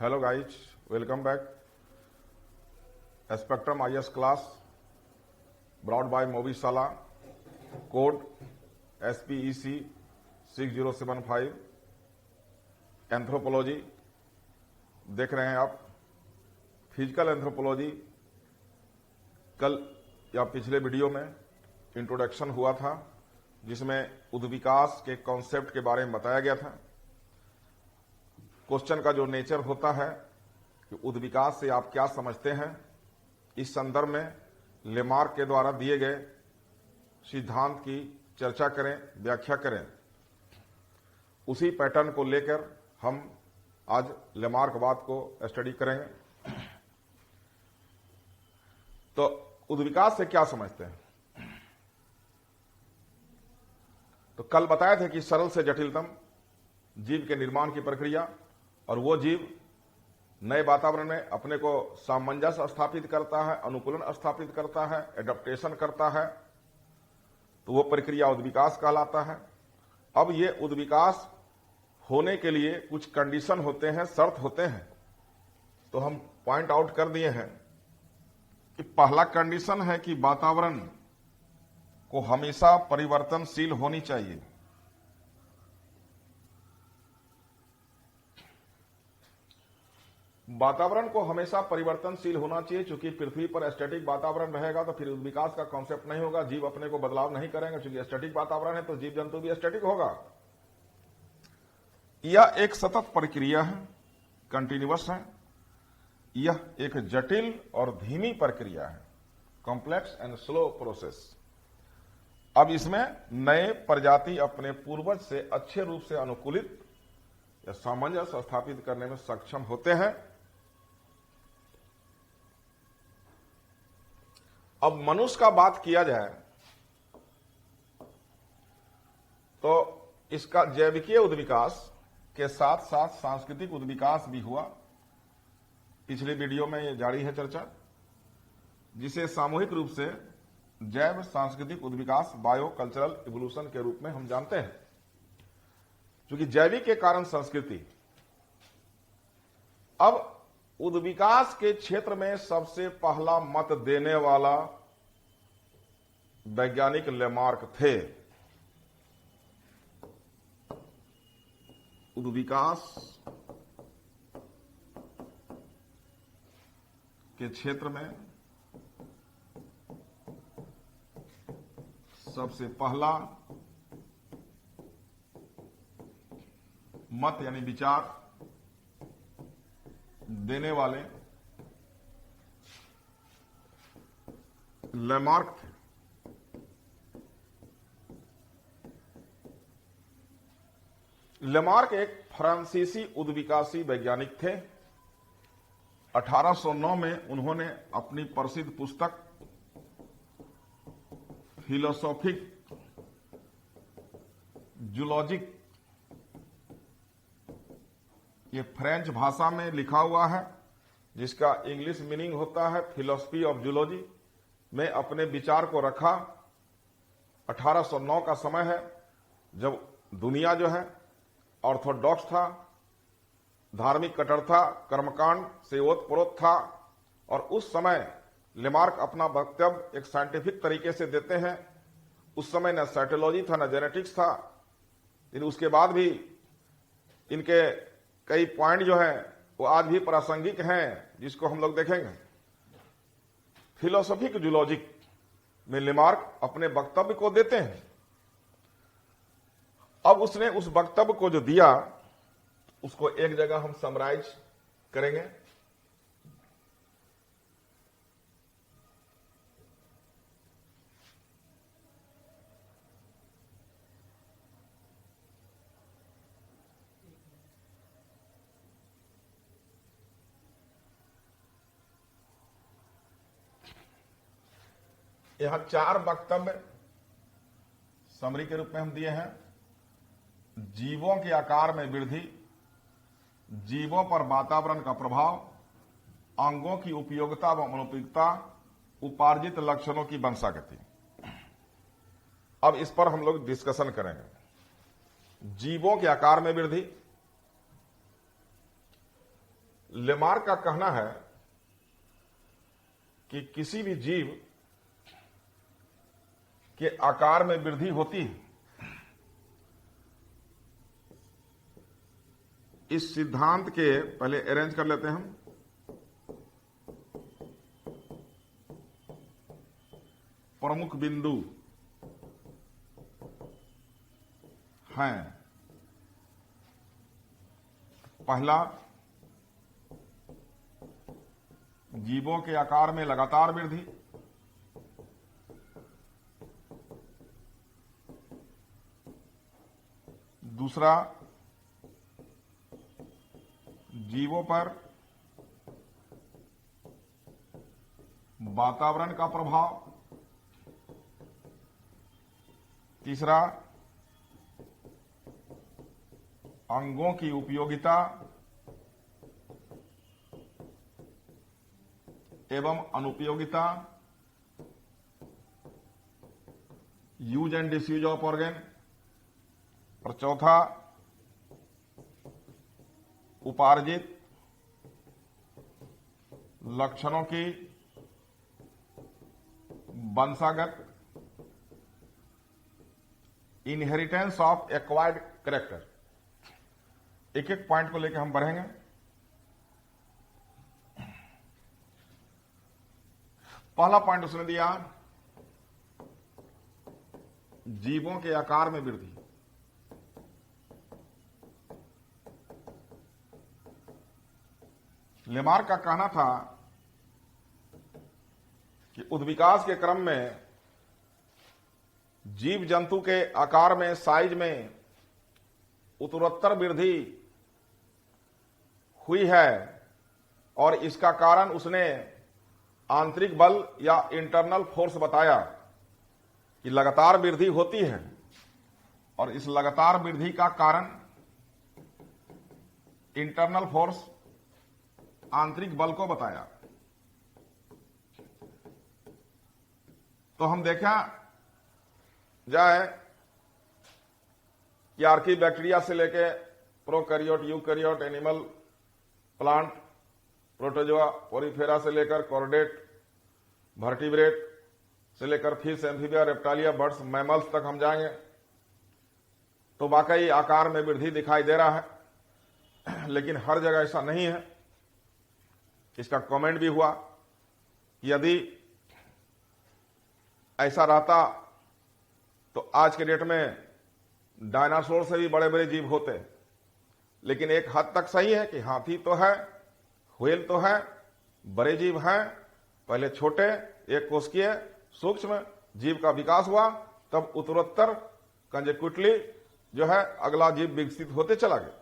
Hello guys, welcome back. Spectrum IS class brought by Mobisala, code SPEC 6075, anthropology देख रहे हैं आप। Physical anthropology कल या पिछले वीडियो में इंट्रोडक्शन हुआ था, जिसमें उद्विकास के कॉन्सेप्ट के बारे में बताया गया था। क्वेश्चन का जो नेचर होता है कि उद्विकास से आप क्या समझते हैं, इस संदर्भ में लेमार्क के द्वारा दिए गए सिद्धांत की चर्चा करें, व्याख्या करें। उसी पैटर्न को लेकर हम आज लेमार्कवाद को स्टडी करेंगे। तो उद्विकास से क्या समझते हैं? तो कल बताए थे कि सरल से जटिलतम जीव के निर्माण की प्रक्रिया, और वो जीव नए वातावरण में अपने को सामंजस्य स्थापित करता है, अनुकूलन स्थापित करता है, एडप्टेशन करता है, तो वो प्रक्रिया उद्विकास कहलाता है। अब ये उद्विकास होने के लिए कुछ कंडीशन होते हैं, शर्त होते हैं। तो हम पॉइंट आउट कर दिए हैं कि पहला कंडीशन है कि वातावरण को हमेशा परिवर्तनशील होनी चाहिए। वातावरण को हमेशा परिवर्तनशील होना चाहिए, क्योंकि पृथ्वी पर स्टैटिक वातावरण रहेगा तो फिर उद्विकास का कॉन्सेप्ट नहीं होगा, जीव अपने को बदलाव नहीं करेंगे। क्योंकि स्टैटिक वातावरण है तो जीव जंतु भी स्टैटिक होगा। यह एक सतत प्रक्रिया है, कंटिन्यूअस है। यह एक जटिल और धीमी प्रक्रिया है, कॉम्प्लेक्स एंड स्लो प्रोसेस। अब इसमें नए प्रजाति अपने पूर्वज से अच्छे रूप से अनुकूलित या सामंजस्य स्थापित करने में सक्षम होते हैं। अब मनुष्य का बात किया जाए तो इसका जैविकीय उद्विकास के साथ साथ सांस्कृतिक उद्विकास भी हुआ। पिछले वीडियो में ये जारी है चर्चा, जिसे सामूहिक रूप से जैव सांस्कृतिक उद्विकास, बायो कल्चरल इवोल्यूशन के रूप में हम जानते हैं। क्योंकि जैविक के कारण संस्कृति। अब उद्विकास के क्षेत्र में सबसे पहला मत देने वाला वैज्ञानिक लेमार्क थे। उद्विकास के क्षेत्र में सबसे पहला मत यानी विचार देने वाले लेमार्क थे। लेमार्क एक फ्रांसीसी उद्विकासी वैज्ञानिक थे। 1809 में उन्होंने अपनी प्रसिद्ध पुस्तक फिलोसॉफिक जूलॉजिक, ये फ्रेंच भाषा में लिखा हुआ है, जिसका इंग्लिश मीनिंग होता है फिलोसफी ऑफ जूलॉजी, में अपने विचार को रखा। 1809 का समय है जब दुनिया जो है ऑर्थोडॉक्स था, धार्मिक कट्टरता, कर्मकांड से ओतप्रोत था। और उस समय लेमार्क अपना वक्तव्य एक साइंटिफिक तरीके से देते हैं। उस समय न साइटोलॉजी था, न जेनेटिक्स था, लेकिन उसके बाद भी इनके कई पॉइंट जो हैं वो आज भी प्रासंगिक हैं, जिसको हम लोग देखेंगे। फिलोसॉफिक जूलॉजिक में लेमार्क अपने वक्तव्य को देते हैं। अब उसने उस वक्तव्य को जो दिया, उसको एक जगह हम समराइज करेंगे। यहां 4 वक्तव्य समरी के रूप में हम दिए हैं। जीवों के आकार में वृद्धि, जीवों पर वातावरण का प्रभाव, अंगों की उपयोगिता व अनुपयोगिता, उपार्जित लक्षणों की वंशागति। अब इस पर हम लोग डिस्कशन करेंगे। जीवों के आकार में वृद्धि, लेमार्क का कहना है कि किसी भी जीव के आकार में वृद्धि होती है। इस सिद्धांत के पहले अरेंज कर लेते हैं हम। प्रमुख बिंदु हैं। पहला, जीवों के आकार में लगातार वृद्धि। दूसरा, जीवों पर वातावरण का प्रभाव। तीसरा, अंगों की उपयोगिता एवं अनुपयोगिता, use and disuse of organ. और चौथा, उपार्जित लक्षणों की वंशागत, इनहेरिटेंस ऑफ एक्वायर्ड कैरेक्टर। एक एक पॉइंट को लेकर हम बढ़ेंगे। पहला पॉइंट उसने दिया, जीवों के आकार में वृद्धि। लेमार्क का कहना था कि उद्विकास के क्रम में जीव जंतु के आकार में, साइज में उत्तरोत्तर वृद्धि हुई है और इसका कारण उसने आंतरिक बल या इंटरनल फोर्स बताया कि लगातार वृद्धि होती है और इस लगातार वृद्धि का कारण इंटरनल फोर्स, आंतरिक बल को बताया। तो हम देखा जाए कि आर्की बैक्टीरिया से लेके prokaryote, eukaryote, animal, plant, protozoa, Porifera से लेकर कॉर्डेट, वर्टिब्रेट से लेकर फिश, एम्फीबिया, रेप्टालिया, बर्ड्स, मैमल्स तक हम जाएंगे तो वाकई आकार में वृद्धि दिखाई दे रहा है। लेकिन हर जगह ऐसा नहीं है। इसका कमेंट भी हुआ, यदि ऐसा रहता तो आज के डेट में डायनासोर से भी बड़े बड़े जीव होते। लेकिन एक हद तक सही है कि हाथी तो है, व्हेल तो है, बड़े जीव हैं। पहले छोटे, एक कोशिकीय सूक्ष्म जीव का विकास हुआ, तब उत्तरोत्तर कंजेक्यूटली जो है अगला जीव विकसित होते चला गया।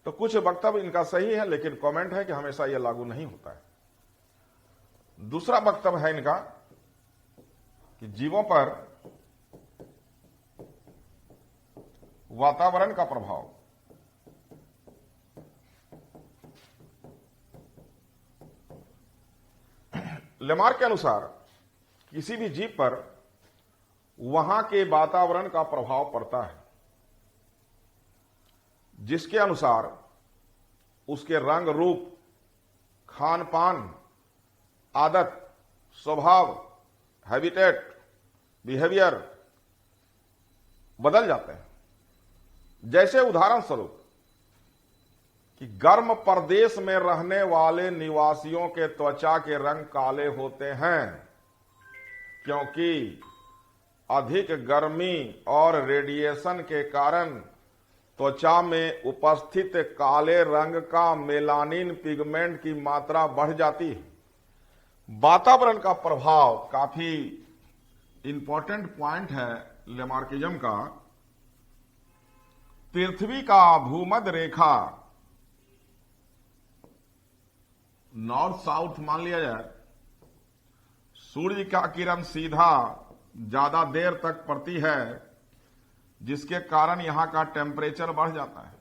तो कुछ वक्तव्य इनका सही है, लेकिन कमेंट है कि हमेशा यह लागू नहीं होता है। दूसरा वक्तव्य है इनका कि जीवों पर वातावरण का प्रभाव। लेमार्क के अनुसार किसी भी जीव पर वहां के वातावरण का प्रभाव पड़ता है, जिसके अनुसार उसके रंग, रूप, खान पान, आदत, स्वभाव, हैबिटेट, बिहेवियर बदल जाते हैं। जैसे उदाहरण स्वरूप कि गर्म प्रदेश में रहने वाले निवासियों के त्वचा के रंग काले होते हैं, क्योंकि अधिक गर्मी और रेडिएशन के कारण त्वचा में उपस्थित काले रंग का मेलानिन पिगमेंट की मात्रा बढ़ जाती है। वातावरण का प्रभाव काफी इंपॉर्टेंट पॉइंट है लेमार्किज्म का। पृथ्वी का भूमध्य रेखा नॉर्थ साउथ मान लिया जाए, सूर्य का किरण सीधा ज्यादा देर तक पड़ती है, जिसके कारण यहां का टेम्परेचर बढ़ जाता है।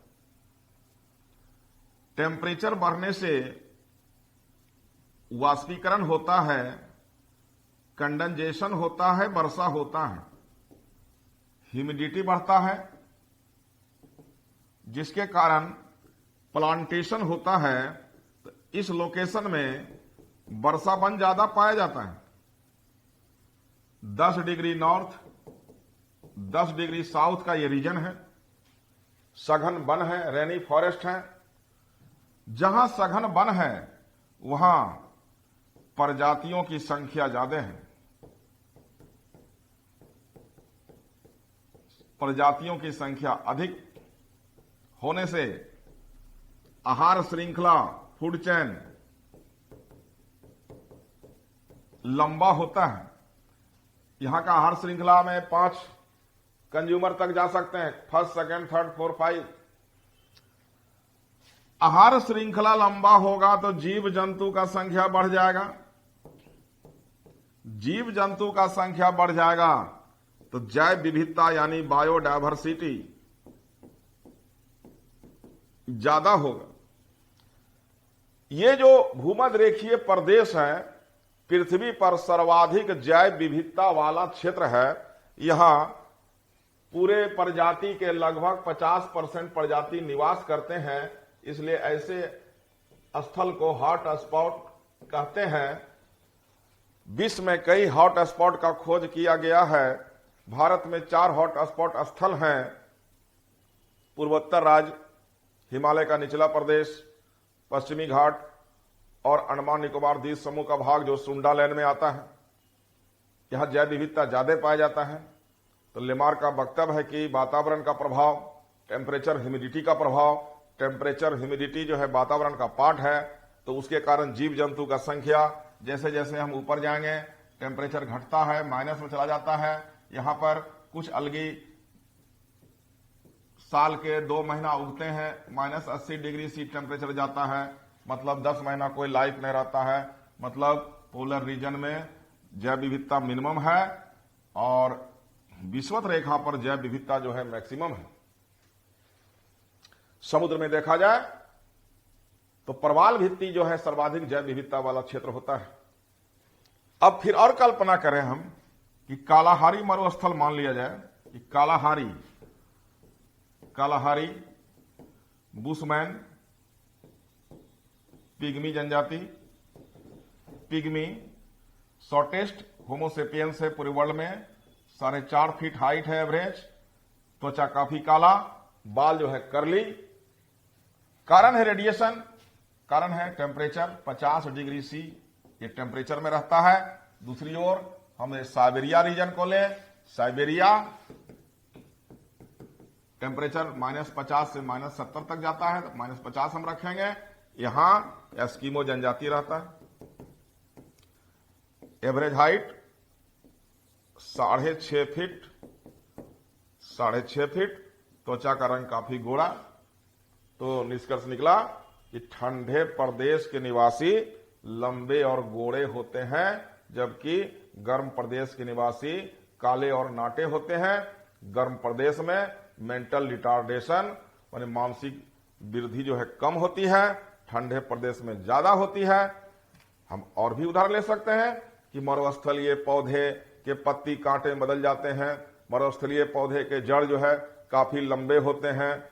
टेम्परेचर बढ़ने से वाष्पीकरण होता है, कंडेंसेशन होता है, वर्षा होता है, ह्यूमिडिटी बढ़ता है, जिसके कारण प्लांटेशन होता है इस लोकेशन में वर्षावन ज्यादा पाया जाता है। 10 डिग्री नॉर्थ, 10 डिग्री साउथ का ये रीजन है। सघन वन है, रेनी फॉरेस्ट है। जहां सघन वन है वहां प्रजातियों की संख्या ज्यादा है। प्रजातियों की संख्या अधिक होने से आहार श्रृंखला, फूड चेन लंबा होता है। यहां का आहार श्रृंखला में 5 कंज्यूमर तक जा सकते हैं, फर्स्ट, सेकंड, थर्ड, फोर्थ, 5। आहार श्रृंखला लंबा होगा तो जीव जंतु का संख्या बढ़ जाएगा। जीव जंतु का संख्या बढ़ जाएगा तो जैव विविधता यानी बायोडायवर्सिटी ज्यादा होगा। ये जो भूमध्य रेखीय प्रदेश है, पृथ्वी पर सर्वाधिक जैव विविधता वाला क्षेत्र है। यहां पूरे प्रजाति के लगभग 50% प्रजाति निवास करते हैं, इसलिए ऐसे स्थल को हॉट स्पॉट कहते हैं। विश्व में कई हॉट स्पॉट का खोज किया गया है। भारत में 4 हॉट स्पॉट स्थल हैं। पूर्वोत्तर राज्य, हिमालय का निचला प्रदेश, पश्चिमी घाट और अंडमान निकोबार द्वीप समूह का भाग जो सुंडालैंड में आता है। यहां जैव विविधता ज्यादा पाया जाता है। तो लेमार्क का वक्तव्य है कि वातावरण का प्रभाव, टेम्परेचर, ह्यूमिडिटी का प्रभाव, टेम्परेचर, ह्यूमिडिटी जो है वातावरण का पार्ट है, तो उसके कारण जीव जंतु का संख्या जैसे जैसे हम ऊपर जाएंगे टेम्परेचर घटता है, माइनस में चला जाता है। यहां पर कुछ अलगी साल के 2 महीना उगते हैं, -80 डिग्री सी टेम्परेचर जाता है, मतलब 10 महीना कोई लाइफ नहीं रहता है। मतलब पोलर रीजन में जैव विविधता मिनिमम है और विषुवत रेखा पर जैव विविधता जो है मैक्सिमम है। समुद्र में देखा जाए तो प्रवाल भित्ति जो है सर्वाधिक जैव विविधता वाला क्षेत्र होता है। अब फिर और कल्पना करें हम कि कालाहारी मरुस्थल मान लिया जाए कि कालाहारी बुशमैन, पिग्मी जनजाति, पिग्मी शॉर्टेस्ट होमोसेपियंस है पूरे वर्ल्ड में, 4.5 फीट हाइट है एवरेज, त्वचा काफी काला, बाल जो है कर्ली। कारण है रेडिएशन, कारण है टेम्परेचर, 50 डिग्री सी ये टेम्परेचर में रहता है। दूसरी ओर हम साइबेरिया रीजन को ले, साइबेरिया टेम्परेचर -50 से -70 तक जाता है, तो -50 हम रखेंगे। यहां एस्किमो जनजाति रहता है। एवरेज हाइट 6.5 फीट, त्वचा का रंग काफी गोरा। तो निष्कर्ष निकला कि ठंडे प्रदेश के निवासी लंबे और गोरे होते हैं, जबकि गर्म प्रदेश के निवासी काले और नाटे होते हैं। गर्म प्रदेश में मेंटल रिटार्डेशन यानी मानसिक वृद्धि जो है कम होती है, ठंडे प्रदेश में ज्यादा होती है। हम और भी उदाहरण ले सकते हैं कि मरुस्थलीय पौधे के पत्ती कांटे बदल जाते हैं। मरुस्थलीय पौधे के जड़ जो है काफी लंबे होते हैं।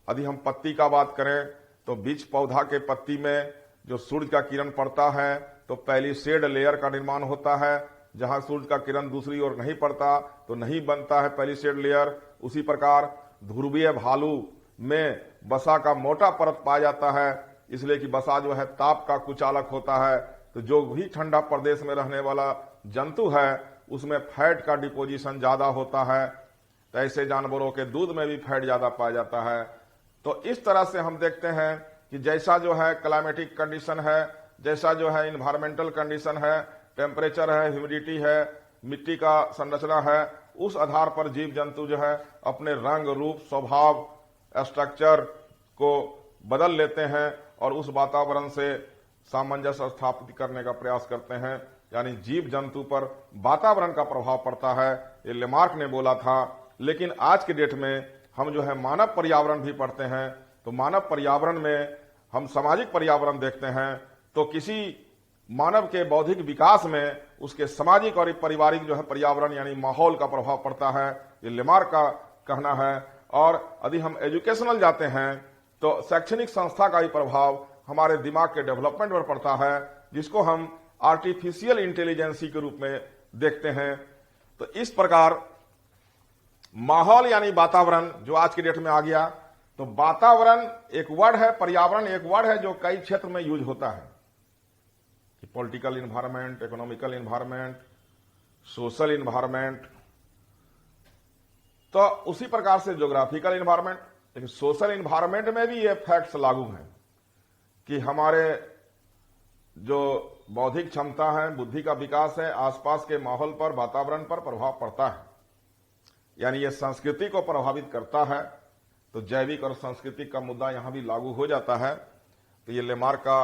यदि हम पत्ती का बात करें तो बीज पौधा के पत्ती में जो सूर्य का किरण पड़ता है तो पहली शेड लेयर का निर्माण होता है। जहां सूर्य का किरण दूसरी ओर नहीं पड़ता तो नहीं बनता है पहली शेड लेयर। उसी प्रकार ध्रुवीय भालू में बसा का मोटा परत पाया जाता है, इसलिए कि बसा जो है ताप का कुचालक होता है। तो जो भी ठंडा प्रदेश में रहने वाला जंतु है उसमें फैट का डिपोजिशन ज्यादा होता है। तो ऐसे जानवरों के दूध में भी फैट ज्यादा पाया जाता है। तो इस तरह से हम देखते हैं कि जैसा जो है क्लाइमेटिक कंडीशन है, जैसा जो है इन्वायरमेंटल कंडीशन है, टेम्परेचर है, ह्यूमिडिटी है, मिट्टी का संरचना है, उस आधार पर जीव जंतु जो है अपने रंग, रूप, स्वभाव, स्ट्रक्चर को बदल लेते हैं और उस वातावरण से सामंजस्य स्थापित करने का प्रयास करते हैं। यानी जीव जंतु पर वातावरण का प्रभाव पड़ता है, ये लेमार्क ने बोला था। लेकिन आज के डेट में हम जो है मानव पर्यावरण भी पढ़ते हैं, तो मानव पर्यावरण में हम सामाजिक पर्यावरण देखते हैं। तो किसी मानव के बौद्धिक विकास में उसके सामाजिक और पारिवारिक जो है पर्यावरण यानी माहौल का प्रभाव पड़ता है, ये लेमार्क का कहना है। और यदि हम एजुकेशनल जाते हैं तो शैक्षणिक संस्था का भी प्रभाव हमारे दिमाग के डेवलपमेंट पर पड़ता है, जिसको हम आर्टिफिशियल इंटेलिजेंसी के रूप में देखते हैं। तो इस प्रकार माहौल यानी वातावरण जो आज की डेट में आ गया, तो वातावरण एक वर्ड है, पर्यावरण एक वर्ड है जो कई क्षेत्र में यूज होता है कि political environment, economical environment, social environment. तो उसी प्रकार से ज्योग्राफिकल इन्वायरमेंट, लेकिन सोशल इन्वायरमेंट में भी ये फैक्ट्स लागू हैं कि हमारे जो बौद्धिक क्षमता है, बुद्धि का विकास है, आसपास के माहौल पर, वातावरण पर प्रभाव पड़ता है, यानी ये संस्कृति को प्रभावित करता है। तो जैविक और सांस्कृतिक का मुद्दा यहां भी लागू हो जाता है। तो ये लेमार्क का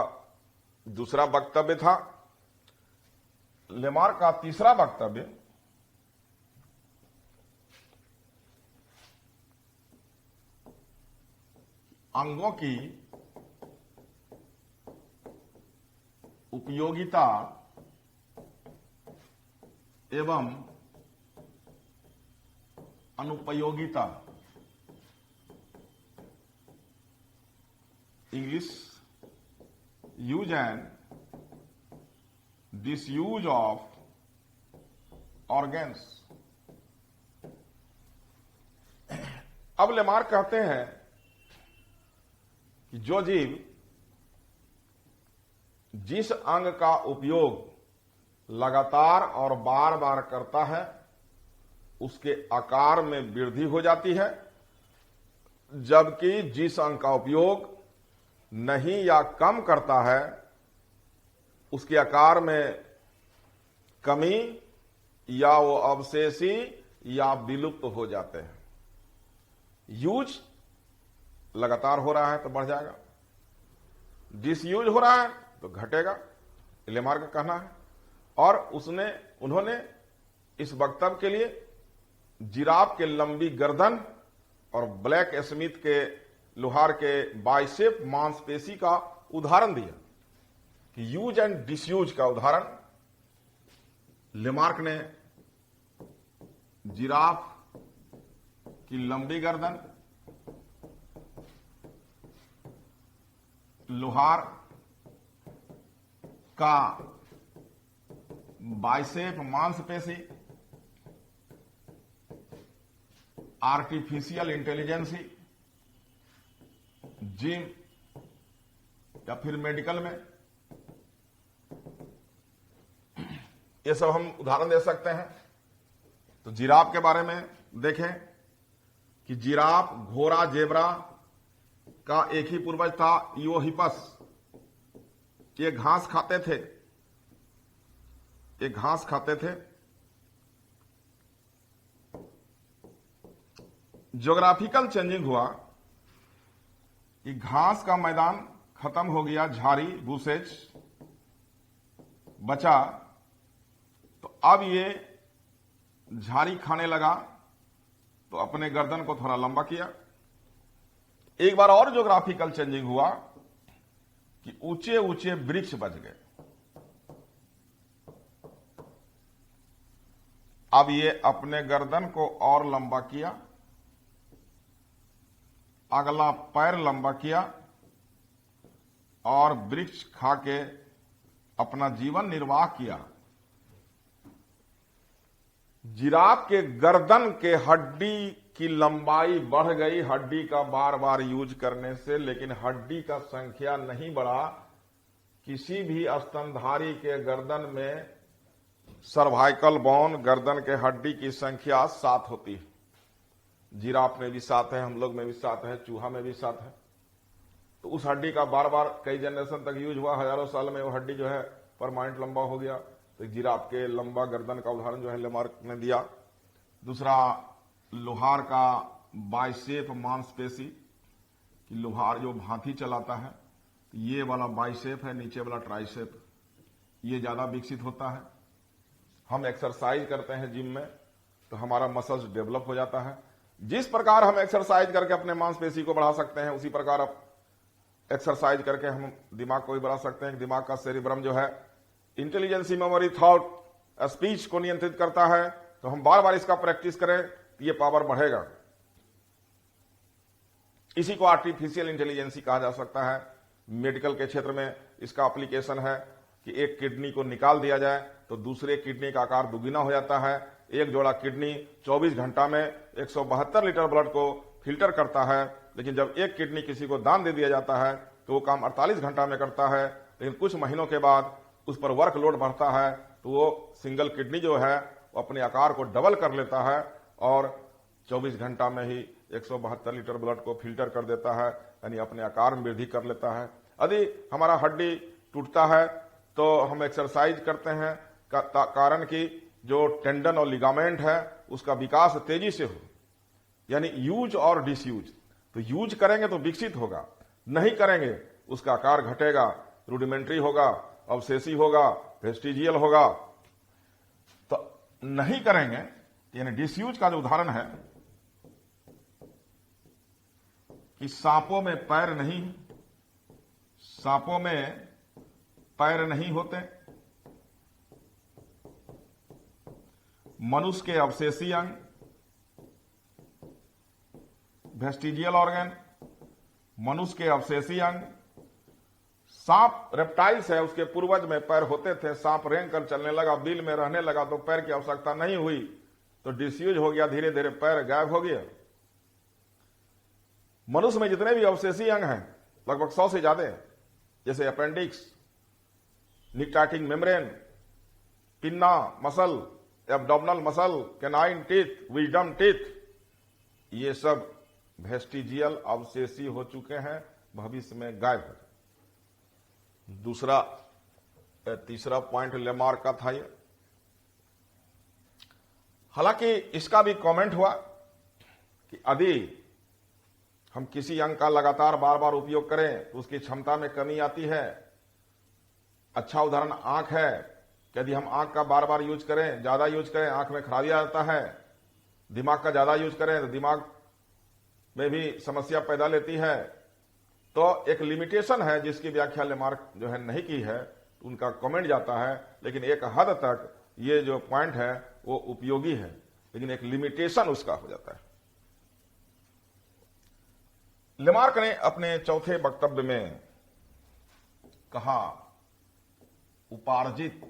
दूसरा वक्तव्य था। लेमार्क का तीसरा वक्तव्य अंगों की उपयोगिता एवं अनुपयोगिता, English, use and disuse of organs. अब लेमार्क कहते हैं कि जो जीव जिस अंग का उपयोग लगातार और बार बार करता है उसके आकार में वृद्धि हो जाती है, जबकि जिस अंग का उपयोग नहीं या कम करता है उसके आकार में कमी या वो अवशेषी या विलुप्त हो जाते हैं। यूज लगातार हो रहा है तो बढ़ जाएगा, डिसयूज हो रहा है तो घटेगा, लेमार्क का कहना है। और उन्होंने इस वक्तव्य के लिए जिराफ के लंबी गर्दन और ब्लैक स्मिथ के लोहार के बाइसेप मांसपेशी का उदाहरण दिया कि यूज एंड डिसयूज का उदाहरण लेमार्क ने जिराफ की लंबी गर्दन, लोहार का बाइसेप मांसपेशी, आर्टिफिशियल इंटेलिजेंसी, जिम या फिर मेडिकल में, ये सब हम उदाहरण दे सकते हैं। तो जिराफ के बारे में देखें कि जिराफ, घोड़ा, जेब्रा का एक ही पूर्वज था, इओहिपस। ये घास खाते थे, ये घास खाते थे। ज्योग्राफिकल चेंजिंग हुआ कि घास का मैदान खत्म हो गया, झाड़ी बुशेज बचा, तो अब ये झाड़ी खाने लगा तो अपने गर्दन को थोड़ा लंबा किया। एक बार और ज्योग्राफिकल चेंजिंग हुआ कि ऊंचे ऊंचे वृक्ष बच गए। अब ये अपने गर्दन को और लंबा किया, अगला पैर लंबा किया और वृक्ष खा के अपना जीवन निर्वाह किया। जिराफ के गर्दन के हड्डी की लंबाई बढ़ गई हड्डी का बार बार यूज करने से, लेकिन हड्डी का संख्या नहीं बढ़ा। किसी भी स्तनधारी के गर्दन में सर्वाइकल बोन, गर्दन के हड्डी की संख्या 7 होती है। जिराफ में भी 7 है, हम लोग में भी 7 है, चूहा में भी 7 है। तो उस हड्डी का बार बार कई जनरेशन तक यूज हुआ, हजारों साल में वो हड्डी जो है परमानेंट लंबा हो गया। तो जिराफ के लंबा गर्दन का उदाहरण जो है लेमार्क ने दिया। दूसरा, लोहार का बाइसेप मांसपेशी, कि लोहार जो भांति चलाता है, ये वाला बाइसेप है, नीचे वाला ट्राइसेप, ये ज्यादा विकसित होता है। हम एक्सरसाइज करते हैं जिम में तो हमारा मसल्स डेवलप हो जाता है। जिस प्रकार हम एक्सरसाइज करके अपने मांसपेशी को बढ़ा सकते हैं, उसी प्रकार अब एक्सरसाइज करके हम दिमाग को भी बढ़ा सकते हैं। दिमाग का सेरिब्रम जो है इंटेलिजेंसी, मेमोरी, थॉट, स्पीच को नियंत्रित करता है। तो हम बार बार इसका प्रैक्टिस करें तो ये पावर बढ़ेगा। इसी को आर्टिफिशियल इंटेलिजेंसी कहा जा सकता है। मेडिकल के क्षेत्र में इसका एप्लीकेशन है कि एक किडनी को निकाल दिया जाए तो दूसरे किडनी का आकार दुगुना हो जाता है। एक जोड़ा किडनी 24 घंटा में 172 लीटर ब्लड को फिल्टर करता है, लेकिन जब एक किडनी किसी को दान दे दिया जाता है तो वो काम 48 घंटा में करता है। लेकिन कुछ महीनों के बाद उस पर वर्कलोड बढ़ता है तो वो सिंगल किडनी जो है वो अपने आकार को डबल कर लेता है और 24 घंटा में ही 172 लीटर ब्लड को फिल्टर कर देता है, यानी अपने आकार में वृद्धि कर लेता है। यदि हमारा हड्डी टूटता है तो हम एक्सरसाइज करते हैं कारण कि जो टेंडन और लिगामेंट है उसका विकास तेजी से हो, यानी यूज और डिसयूज। तो यूज करेंगे तो विकसित होगा, नहीं करेंगे उसका आकार घटेगा, रूडिमेंट्री होगा, अवशेषी होगा, वेस्टिजियल होगा। तो नहीं करेंगे, यानी डिसयूज का जो उदाहरण है कि सांपों में पैर नहीं, सांपों में पैर नहीं होते, मनुष्य के अवशेषी अंग, वेस्टिजियल ऑर्गन, मनुष्य के अवशेषी अंग। सांप रेप्टाइल्स है, उसके पूर्वज में पैर होते थे, सांप रेंग कर चलने लगा, बिल में रहने लगा तो पैर की आवश्यकता नहीं हुई, तो डिसयूज हो गया, धीरे धीरे पैर गायब हो गया। मनुष्य में जितने भी अवशेषी अंग हैं लगभग 100 से ज्यादा, जैसे appendix, nictitating membrane, pinna muscle, abdominal muscle, canine teeth, wisdom teeth, ये सब वेस्टिजियल अवशेषी हो चुके हैं, भविष्य में गायब हो। तीसरा पॉइंट लेमार्क का था ये। हालांकि इसका भी कमेंट हुआ कि यदि हम किसी अंग का लगातार बार बार उपयोग करें तो उसकी क्षमता में कमी आती है। अच्छा उदाहरण आंख है, यदि हम आंख का बार बार यूज करें, ज्यादा यूज करें, आंख में खराबी आ जाता है। दिमाग का ज्यादा यूज करें तो दिमाग में भी समस्या पैदा लेती है। तो एक लिमिटेशन है जिसकी व्याख्या लेमार्क जो है नहीं की है, उनका कमेंट जाता है, लेकिन एक हद तक ये जो पॉइंट है वो उपयोगी है, लेकिन एक लिमिटेशन उसका हो जाता है। लेमार्क ने अपने चौथे वक्तव्य में कहा, उपार्जित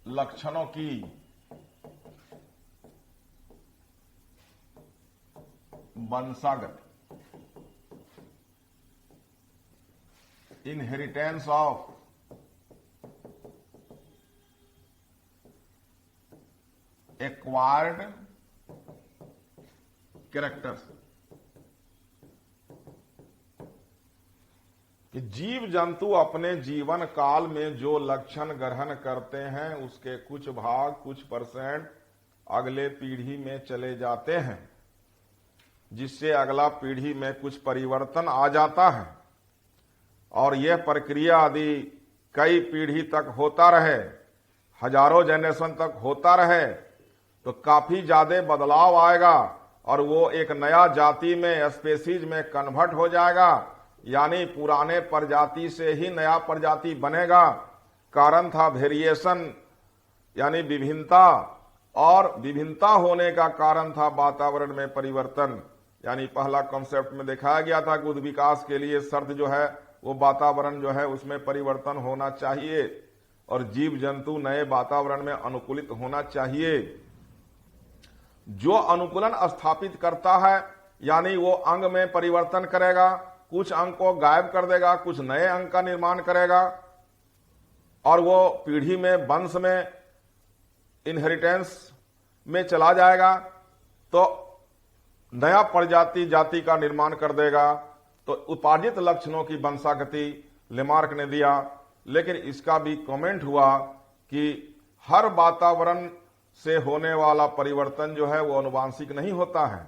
लक्षणों की वंशागत, इनहेरिटेंस ऑफ एक्वायर्ड कैरेक्टर्स, कि जीव जंतु अपने जीवन काल में जो लक्षण ग्रहण करते हैं उसके कुछ भाग, कुछ परसेंट अगले पीढ़ी में चले जाते हैं, जिससे अगला पीढ़ी में कुछ परिवर्तन आ जाता है। और यह प्रक्रिया यदि कई पीढ़ी तक होता रहे, हजारों जनरेशन तक होता रहे, तो काफी ज्यादा बदलाव आएगा और वो एक नया जाति में, स्पेसीज में कन्वर्ट हो जाएगा, यानी पुराने प्रजाति से ही नया प्रजाति बनेगा। कारण था वेरिएशन, यानी विभिन्नता, और विभिन्नता होने का कारण था वातावरण में परिवर्तन। यानी पहला कॉन्सेप्ट में दिखाया गया था कि उद् विकास के लिए शर्त जो है वो वातावरण जो है उसमें परिवर्तन होना चाहिए और जीव जंतु नए वातावरण में अनुकूलित होना चाहिए। जो अनुकूलन स्थापित करता है, यानी वो अंग में परिवर्तन करेगा, कुछ अंग को गायब कर देगा, कुछ नए अंग का निर्माण करेगा, और वो पीढ़ी में, वंश में, इनहेरिटेंस में चला जाएगा, तो नया प्रजाति जाति का निर्माण कर देगा। तो उपार्जित लक्षणों की वंशागति लेमार्क ने दिया। लेकिन इसका भी कमेंट हुआ कि हर वातावरण से होने वाला परिवर्तन जो है वो आनुवांशिक नहीं होता है,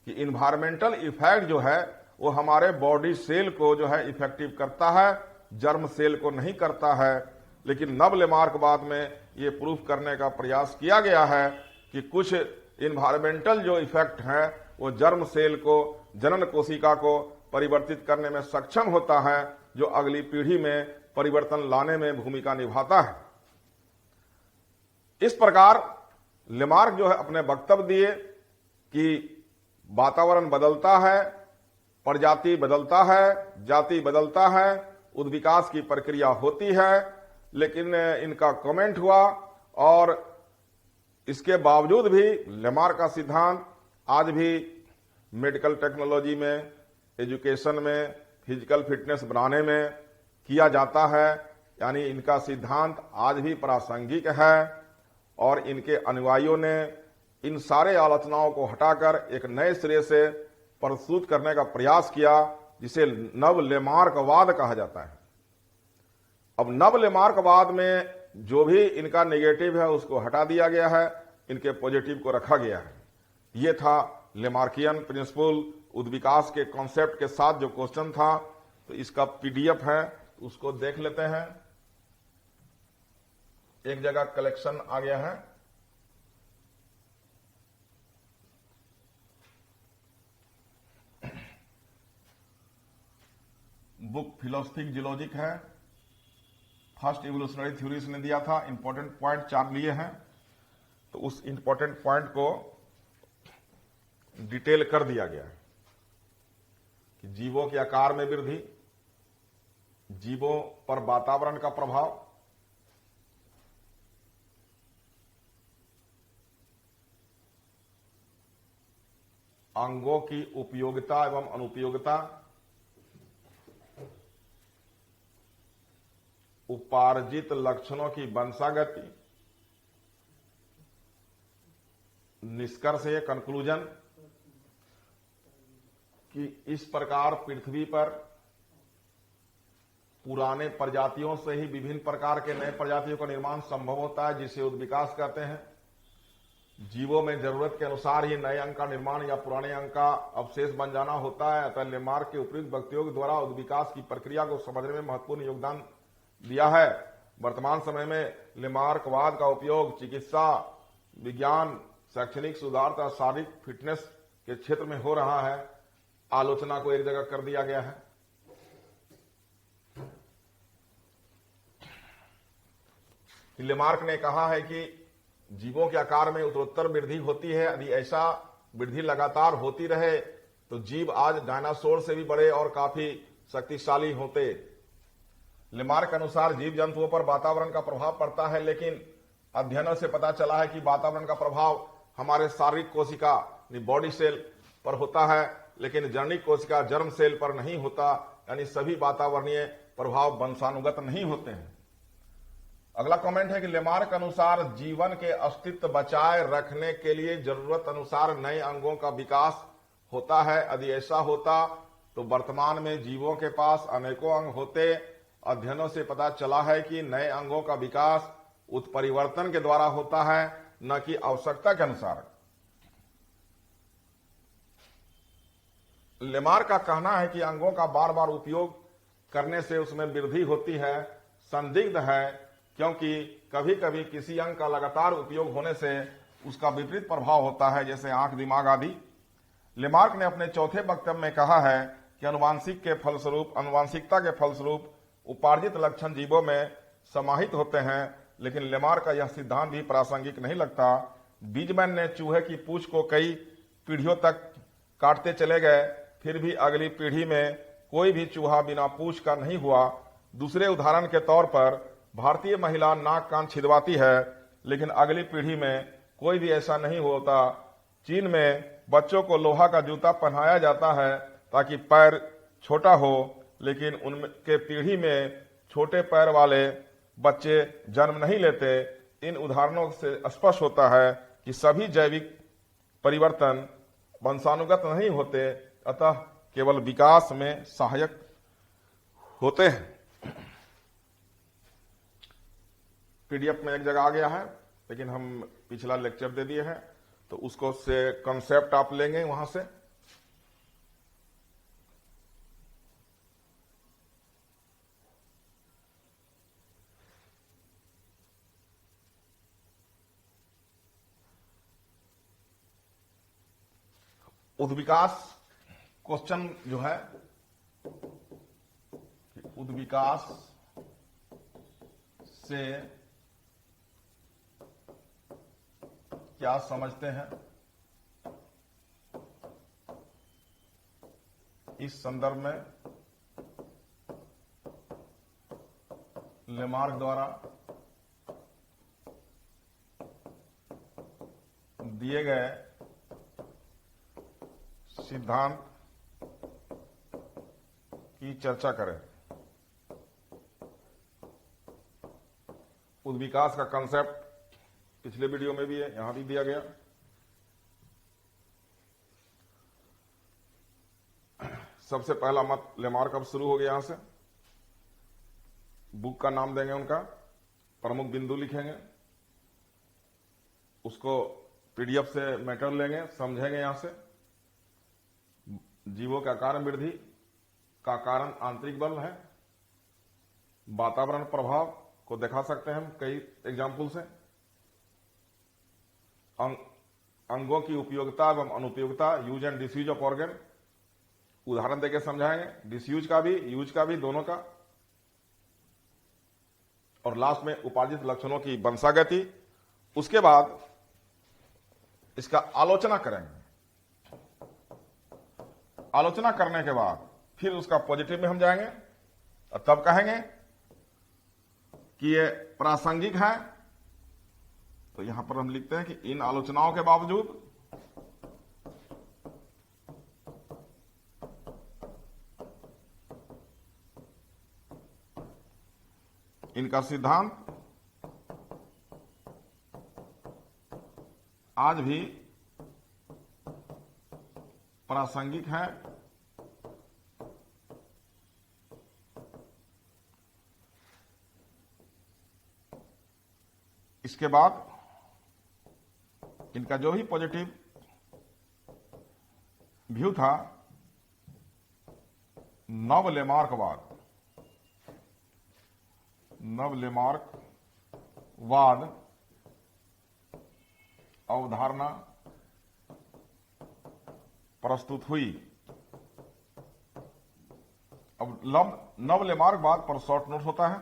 कि इन्वायरमेंटल इफेक्ट जो है वो हमारे बॉडी सेल को जो है इफेक्टिव करता है, जर्म सेल को नहीं करता है। लेकिन नव लेमार्क बाद में ये प्रूफ करने का प्रयास किया गया है कि कुछ इन्वायरमेंटल जो इफेक्ट है वो जर्म सेल को, जनन कोशिका को परिवर्तित करने में सक्षम होता है, जो अगली पीढ़ी में परिवर्तन लाने में भूमिका निभाता है। इस प्रकार लेमार्क जो है अपने वक्तव्य दिए कि वातावरण बदलता है, प्रजाति बदलता है, जाति बदलता है, उद्विकास की प्रक्रिया होती है, लेकिन इनका कमेंट हुआ और इसके बावजूद भी लेमार्क का सिद्धांत आज भी मेडिकल टेक्नोलॉजी में, एजुकेशन में, फिजिकल फिटनेस बनाने में किया जाता है। यानी इनका सिद्धांत आज भी प्रासंगिक है और इनके अनुयायियों ने इन सारे आलोचनाओं को हटाकर एक नए सिरे से प्रस्तुत करने का प्रयास किया, जिसे नव लेमार्कवाद कहा जाता है। अब नव लेमार्कवाद में जो भी इनका नेगेटिव है उसको हटा दिया गया है, इनके पॉजिटिव को रखा गया है। ये था लेमार्कियन प्रिंसिपल उद्विकास के कॉन्सेप्ट के साथ जो क्वेश्चन था। तो इसका पीडीएफ है, उसको देख लेते हैं। एक जगह कलेक्शन आ गया है, बुक फिलोसफिक जियोलॉजिक है, फर्स्ट इवोल्यूशनरी थ्योरीज ने दिया था। इंपॉर्टेंट पॉइंट 4 लिए हैं, तो उस इंपॉर्टेंट पॉइंट को डिटेल कर दिया गया है कि जीवों के आकार में वृद्धि, जीवों पर वातावरण का प्रभाव, अंगों की उपयोगिता एवं अनुपयोगिता, उपार्जित लक्षणों की वंशागति, निष्कर्ष है कंक्लूजन कि इस प्रकार पृथ्वी पर पुराने प्रजातियों से ही विभिन्न प्रकार के नए प्रजातियों का निर्माण संभव होता है, जिसे उद्विकास कहते हैं। जीवों में जरूरत के अनुसार ही नए अंग का निर्माण या पुराने अंग का अवशेष बन जाना होता है। अतः लेमार्क के उपयुक्त व्यक्तियों के द्वारा उद्विकास की प्रक्रिया को समझने में महत्वपूर्ण योगदान दिया है। वर्तमान समय में लेमार्कवाद का उपयोग चिकित्सा, विज्ञान, शैक्षणिक सुधार तथा शारीरिक फिटनेस के क्षेत्र में हो रहा है। आलोचना को एक जगह कर दिया गया है। लेमार्क ने कहा है कि जीवों के आकार में उत्तरोत्तर वृद्धि होती है। यदि ऐसा वृद्धि लगातार होती रहे तो जीव आज डायनासोर से भी बड़े और काफी शक्तिशाली होते। लेमार्क के अनुसार जीव जंतुओं पर वातावरण का प्रभाव पड़ता है, लेकिन अध्ययनों से पता चला है कि वातावरण का प्रभाव हमारे शारीरिक कोशिका बॉडी सेल पर होता है, लेकिन जर्निक कोशिका जर्म सेल पर नहीं होता। यानी सभी वातावरणीय प्रभाव वंशानुगत नहीं होते हैं। अगला कमेंट है कि लेमार्क अनुसार जीवन के अस्तित्व बचाए रखने के लिए जरूरत अनुसार नए अंगों का विकास होता है। यदि ऐसा होता तो वर्तमान में जीवों के पास अनेकों अंग होते। अध्ययनों से पता चला है कि नए अंगों का विकास उत्परिवर्तन के द्वारा होता है, न कि आवश्यकता के अनुसार। लेमार्क का कहना है कि अंगों का बार बार उपयोग करने से उसमें वृद्धि होती है संदिग्ध है, क्योंकि कभी कभी किसी अंग का लगातार उपयोग होने से उसका विपरीत प्रभाव होता है, जैसे आंख, दिमाग आदि। लेमार्क ने अपने चौथे वक्तव्य में कहा है कि अनुवांशिकता के फलस्वरूप उपार्जित लक्षण जीवों में समाहित होते हैं, लेकिन लेमार्क का यह सिद्धांत भी प्रासंगिक नहीं लगता। बीजमैन ने चूहे की पूंछ को कई पीढ़ियों तक काटते चले गए, फिर भी अगली पीढ़ी में कोई भी चूहा बिना पूंछ का नहीं हुआ। दूसरे उदाहरण के तौर पर भारतीय महिला नाक कान छिदवाती है, लेकिन अगली पीढ़ी में कोई भी ऐसा नहीं होता। चीन में बच्चों को लोहा का जूता पहनाया जाता है ताकि पैर छोटा हो, लेकिन उनके पीढ़ी में छोटे पैर वाले बच्चे जन्म नहीं लेते। इन उदाहरणों से स्पष्ट होता है कि सभी जैविक परिवर्तन वंशानुगत नहीं होते, अतः केवल विकास में सहायक होते हैं। पीडीएफ में एक जगह आ गया है, लेकिन हम पिछला लेक्चर दे दिए हैं, तो उसको से कॉन्सेप्ट आप लेंगे वहां से। उद्विकास क्वेश्चन जो है, उद्विकास से क्या समझते हैं? इस संदर्भ में लेमार्क द्वारा दिए गए सिद्धांत की चर्चा करें। उद्विकास का कंसेप्ट पिछले वीडियो में भी है, यहां भी दिया गया। सबसे पहला मत लेमार्क अब शुरू हो गया। यहां से बुक का नाम देंगे, उनका प्रमुख बिंदु लिखेंगे, उसको पीडीएफ से मैटर लेंगे, समझेंगे। यहां से जीवों का कारण वृद्धि का कारण आंतरिक बल है, वातावरण प्रभाव को दिखा सकते हैं हम कई एग्जाम्पल से। अंगों की उपयोगिता एवं अनुपयोगिता, use and disuse of organ, उदाहरण देके समझाएंगे, डिसयूज का भी यूज का भी, दोनों का। और लास्ट में उपार्जित लक्षणों की वंशागति। उसके बाद इसका आलोचना करेंगे। आलोचना करने के बाद फिर उसका पॉजिटिव में हम जाएंगे और तब कहेंगे कि ये प्रासंगिक है। तो यहां पर हम लिखते हैं कि इन आलोचनाओं के बावजूद इनका सिद्धांत आज भी प्रासंगिक है। इसके बाद इनका जो भी पॉजिटिव व्यू था, नवलेमार्कवाद, नवलेमार्कवाद अवधारणा प्रस्तुत हुई। अब नवलेमार्कवाद पर शॉर्ट नोट होता है,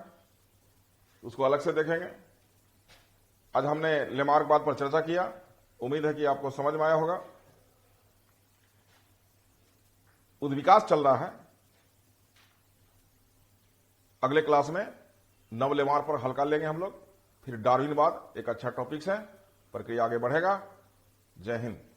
उसको अलग से देखेंगे। आज हमने लेमार्कवाद पर चर्चा किया, उम्मीद है कि आपको समझ में आया होगा। उद्विकास चल रहा है, अगले क्लास में नवलेमार्क पर हल्का लेंगे हम लोग। फिर डार्विनवाद एक अच्छा टॉपिक है, प्रक्रिया आगे बढ़ेगा। जय हिंद।